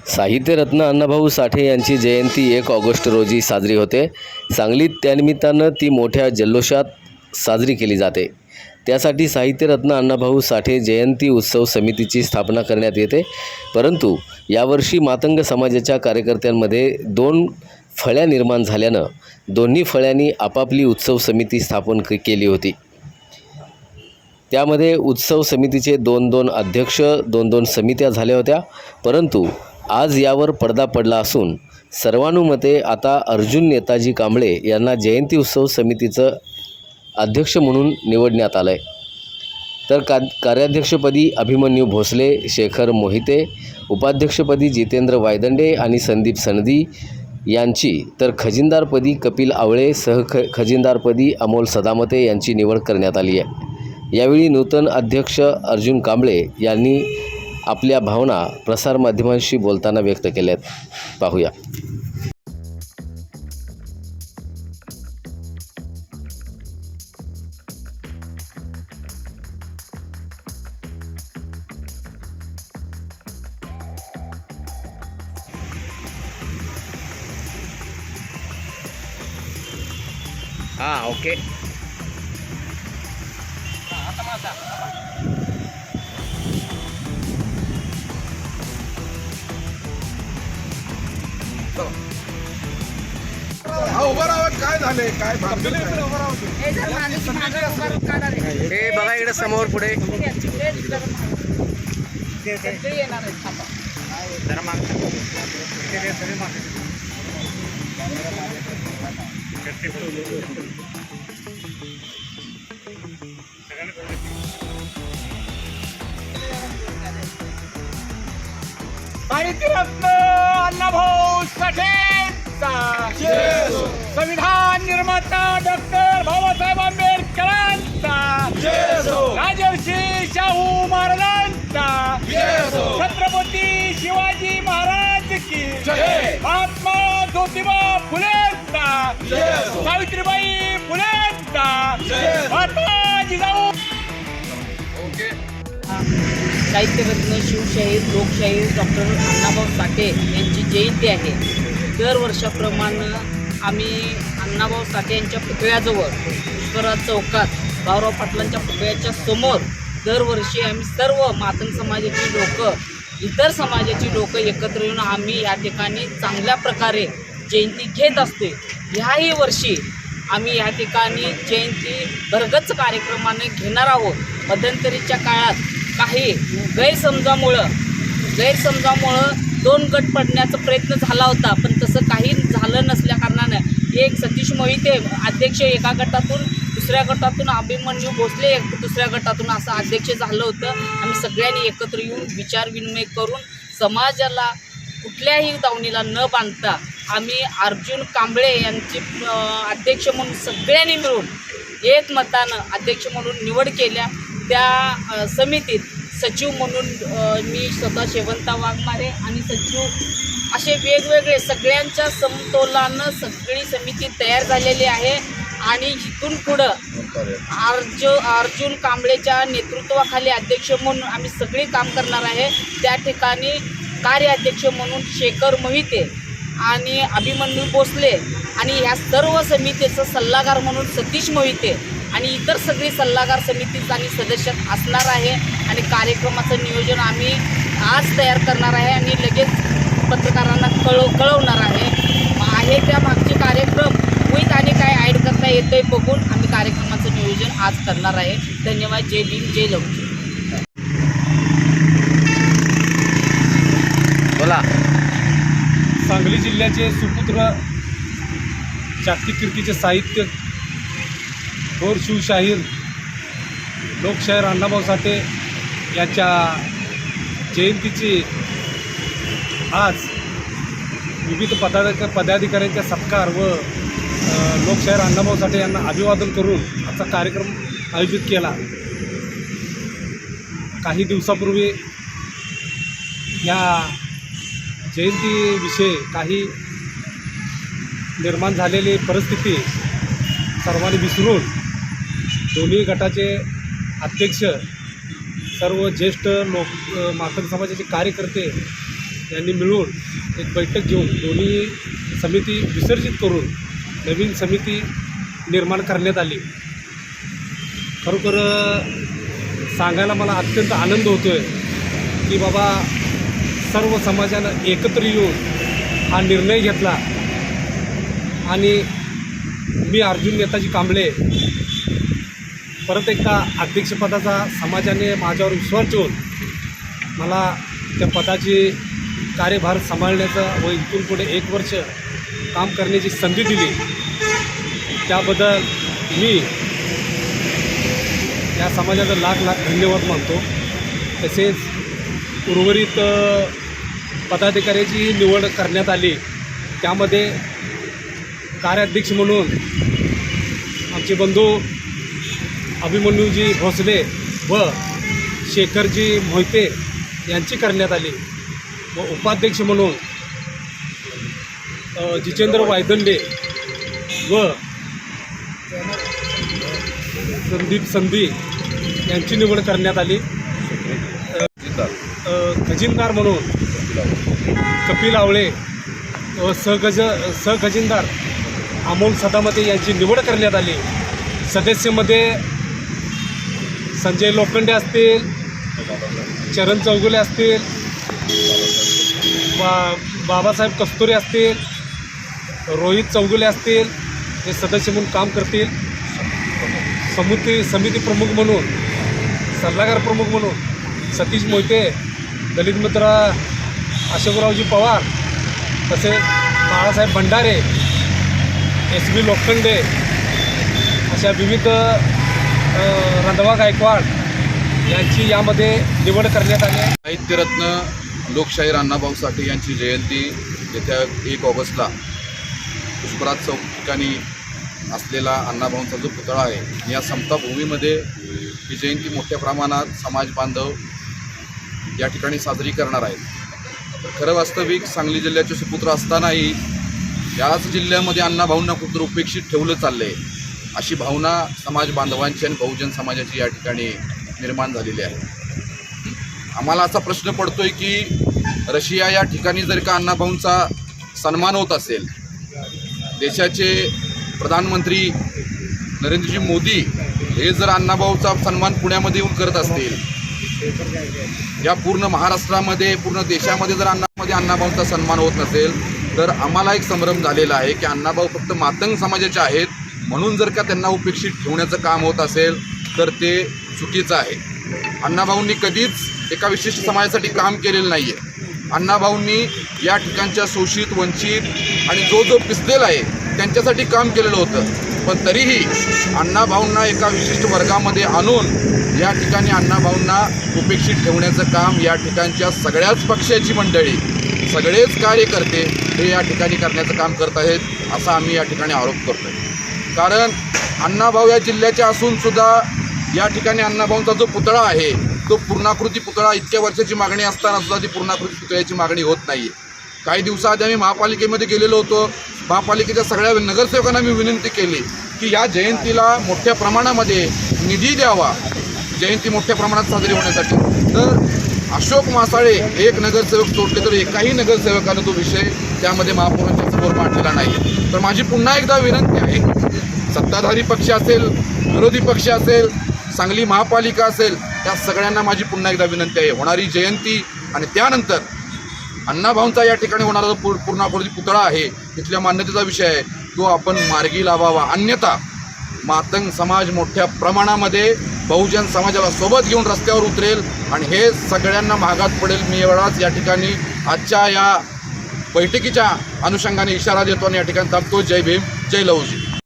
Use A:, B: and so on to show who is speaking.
A: साहित्यरत्न अण्णाभाऊ साठे यांची जयंती 1 ऑगस्ट रोजी साजरी होते. सांगलीत त्यानिमित्तानं ती मोठ्या जल्लोषात साजरी केली जाते. त्यासाठी साहित्यरत्न अण्णाभाऊ साठे जयंती उत्सव समितीची स्थापना करण्यात येते. परंतु यावर्षी मातंग समाजाच्या कार्यकर्त्यांमध्ये 2 फळ्या निर्माण झाल्यानं दोन्ही फळ्यांनी आपापली उत्सव समिती स्थापन केली होती. त्यामध्ये उत्सव समितीचे 2-2 अध्यक्ष, 2-2 समित्या झाल्या होत्या. परंतु आज यावर पडदा पडला असून सर्वानुमते आता अर्जुन नेताजी कांबळे यांना जयंती उत्सव समितीचं अध्यक्ष म्हणून निवडण्यात आलं आहे. तर कार्याध्यक्षपदी अभिमन्यू भोसले, शेखर मोहिते, उपाध्यक्षपदी जितेंद्र वायदंडे आणि संदीप सनदी यांची, तर खजिनदारपदी कपिल आवळे, खजिनदारपदी अमोल सदामते यांची निवड करण्यात आली आहे. यावेळी नूतन अध्यक्ष अर्जुन कांबळे यांनी आपल्या भावना प्रसारमाध्यमांशी बोलताना व्यक्त केल्यात. पाहूया. ओके.
B: उभं राहा. काय झालंय? काय
A: हे बघा इकडे समोर पुढे
C: साहित्यरत्न अण्णाभाऊ साठेंचा, संविधान निर्माता डॉक्टर बाबासाहेब आंबेडकरांचा, राजर्षी शाहू महाराजांचा, छत्रपती शिवाजी महाराज की, महात्मा ज्योतिबा फुलेंचा, सावित्रीबाई फुलेंचा, माता जिजाऊ.
D: साहित्यरत्न शिवशाहीर लोकशाहीर डॉक्टर अण्णाभाऊ साठे यांची जयंती आहे. दरवर्षाप्रमाणे आम्ही अण्णाभाऊ साठे यांच्या पुतळ्याजवळ पुष्कराज चौकात भाऊराव पाटलांच्या पुतळ्याच्या समोर दरवर्षी आम्ही सर्व मातंग समाजाची लोकं, इतर समाजाची लोकं एकत्र येऊन आम्ही या ठिकाणी चांगल्या प्रकारे जयंती घेत असतो. ह्याही वर्षी आम्ही या ठिकाणी जयंती भरगच्च कार्यक्रमाने घेणार आहोत. मध्यंतरीच्या काळात काही गैरसमजामुळं 2 गट पडण्याचा प्रयत्न झाला होता, पण तसं काही झालं नसल्या कारणानं एक सतीश मोहिते अध्यक्ष एका गटातून, दुसऱ्या गटातून अभिमन्यू भोसले दुसऱ्या गटातून असं अध्यक्ष झालं होतं. आम्ही सगळ्यांनी एकत्र येऊन विचारविनिमय करून समाजाला कुठल्याही दावणीला न बांधता आम्ही अर्जुन कांबळे यांची अध्यक्ष म्हणून सगळ्यांनी मिळून एकमतानं अध्यक्ष म्हणून निवड केल्या. त्या समितीत सचिव म्हणून मी स्वतः शेवंता वाघमारे आणि सचिव असे वेगवेगळे सगळ्यांच्या समतोलानं सगळी समिती तयार झालेली आहे. आणि इथून पुढं अर्जुन कांबळेच्या नेतृत्वाखाली अध्यक्ष म्हणून आम्ही सगळे काम करणार आहे. त्या ठिकाणी कार्याध्यक्ष म्हणून शेखर मोहिते आणि अभिमन्यू भोसले आणि ह्या सर्व समितीचं सल्लागार म्हणून सतीश मोहिते आणि इतर सगळी सल्लागार समितीच आणि सदस्य असणार आहे. आणि कार्यक्रमाचं नियोजन आम्ही आज तयार करणार आहे आणि लगेच पत्रकारांना कळवणार आहे. त्या मागचे कार्यक्रम होईल आणि काय ॲड करता येतं आहे बघून आम्ही कार्यक्रमाचं नियोजन आज करणार आहे. धन्यवाद. जय भीम, जय लवजी.
A: बोला.
B: सांगली जिल्ह्याचे सुपुत्र, जागतिक कीर्तीचे साहित्य थोर शिवशाहीर लोकशाहीर अण्णाभाऊ साठे यांच्या जयंतीची आज विविध पदाधिकाऱ्यांच्या सत्कार व लोकशाहीर अण्णाभाऊ साठे यांना अभिवादन करून आजचा कार्यक्रम आयोजित केला. काही दिवसापूर्वी या जयंतीविषयी काही निर्माण झालेली परिस्थिती सर्वांनी विसरून दोन्ही गटाचे अध्यक्ष, सर्व ज्येष्ठ लोक, मातंग समाजाचे कार्यकर्ते यांनी मिळून एक बैठक घेऊन दोन्ही समिती विसर्जित करून नवीन समिती निर्माण करण्यात आली. खरोखर सांगायला मला अत्यंत आनंद होतो आहे की बाबा सर्व समाजानं एकत्र येऊन हा निर्णय घेतला आणि मी अर्जुन नेताजी कांबळे परत एकदा अध्यक्षपदाचा समाजाने माझ्यावर विश्वास ठेवून मला त्या पदाची कार्यभार सांभाळण्याचं व इथून पुढे 1 वर्ष काम करण्याची संधी दिली. त्याबद्दल मी या समाजाचा लाख लाख धन्यवाद मानतो. तसेच उर्वरित पदाधिकाऱ्याची निवड करण्यात आली. त्यामध्ये कार्याध्यक्ष म्हणून आमचे बंधू अभिमन्यूजी भोसले व शेखरजी मोहिते यांची करण्यात आली व उपाध्यक्ष म्हणून जितेंद्र वायदंडे व संदीप संधी यांची निवड करण्यात आली. खजिनदार म्हणून कपिल आवळे व सहखजिनदार अमोल सदामते यांची निवड करण्यात आली. सदस्यामध्ये संजय लोखंडे असतील, चरण चौगुले असतील, बाबासाहेब कस्तुरे असतील, रोहित चौगुले असतील, हे सदस्य म्हणून काम करतील. समिती प्रमुख म्हणून सल्लागार प्रमुख म्हणून सतीश मोहिते, दलित मित्र अशोकरावजी पवार, तसेच बाळासाहेब भंडारे, एस बी लोखंडे अशा विविध रंधवा गायकवाड यांची यामध्ये निवड करण्यात आली आहे.
E: साहित्यरत्न लोकशाहीर अण्णाभाऊ साठे यांची जयंती येत्या 1 ऑगस्टला पुष्पराज चौक ठिकाणी असलेला अण्णाभाऊंचा जो पुतळा आहे या समता भूमीमध्ये ही जयंती मोठ्या प्रमाणात समाज बांधव या ठिकाणी साजरी करणार आहेत. खरं वास्तविक सांगली जिल्ह्याचे सुपुत्र असतानाही याच जिल्ह्यामध्ये अण्णाभाऊंना कुठं उपेक्षित ठेवलं चाललं आहे अशी भावना समाज बांधवांची आणि बहुजन समाजाची या ठिकाणी निर्माण झालेली आहे. आम्हाला असा प्रश्न पडतोय की रशिया या ठिकाणी जर का अण्णाभाऊंचा सन्मान होत असेल, देशाचे प्रधानमंत्री नरेंद्रजी मोदी हे जर अण्णाभाऊचा सन्मान पुण्यामध्ये येऊन करत असतील, या पूर्ण महाराष्ट्रामध्ये पूर्ण देशामध्ये जर अण्णाभाऊंचा सन्मान होत नसेल तर आम्हाला एक संभ्रम झालेला आहे की अण्णाभाऊ फक्त मातंग समाजाचे आहेत म्हणून जर का त्यांना उपेक्षित ठेवण्याचं काम होत असेल तर ते चुकीचं आहे. अण्णाभाऊंनी कधीच एका विशिष्ट समाजासाठी काम केलेलं नाही आहे. अण्णाभाऊंनी या ठिकाणच्या शोषित, वंचित आणि जो पिसलेला आहे त्यांच्यासाठी काम केलेलं होतं. पण तरीही अण्णाभाऊंना एका विशिष्ट वर्गामध्ये आणून या ठिकाणी अण्णाभाऊंना उपेक्षित ठेवण्याचं काम या ठिकाणच्या सगळ्याच पक्षाची मंडळी, सगळेच कार्यकर्ते हे या ठिकाणी करण्याचं काम करत आहेत असा आम्ही या ठिकाणी आरोप करतो आहे. कारण अण्णाभाऊ या जिल्ह्याचे असूनसुद्धा या ठिकाणी अण्णाभाऊंचा जो पुतळा आहे तो पूर्णाकृती पुतळा इतक्या वर्षाची मागणी असतानासुद्धा ती पूर्णाकृती पुतळ्याची मागणी होत नाही आहे. काही दिवसाआधी आम्ही महापालिकेमध्ये गेलेलो होतो. महापालिकेच्या सगळ्या नगरसेवकांना मी विनंती केली की या जयंतीला मोठ्या प्रमाणामध्ये निधी द्यावा, जयंती मोठ्या प्रमाणात साजरी होण्यासाठी. तर अशोक मासाळे एक नगरसेवक सोडले तर एकाही नगरसेवकानं तो विषय त्यामध्ये महापौरांच्या समोर मांडलेला नाही. तर माझी पुन्हा एकदा विनंती आहे, सत्ताधारी पक्ष असेल, विरोधी पक्ष असेल, सांगली महापालिका असेल, त्या सगळ्यांना माझी पुन्हा एकदा विनंती आहे, होणारी जयंती आणि त्यानंतर अण्णाभाऊंचा या ठिकाणी होणारा जो पूर्णाकृती पुतळा आहे तिथल्या मान्यतेचा विषय आहे तो आपण मार्गी लावावा. अन्यथा मातंग समाज मोठ्या प्रमाणामध्ये बहुजन समाजाला सोबत घेऊन रस्त्यावर उतरेल आणि हे सगळ्यांना महागात पडेल. मी एवढाच या ठिकाणी आजच्या या बैठकीच्या अनुषंगाने इशारा देतो आणि या ठिकाणी थांबतो. जय भीम, जय लहुजी.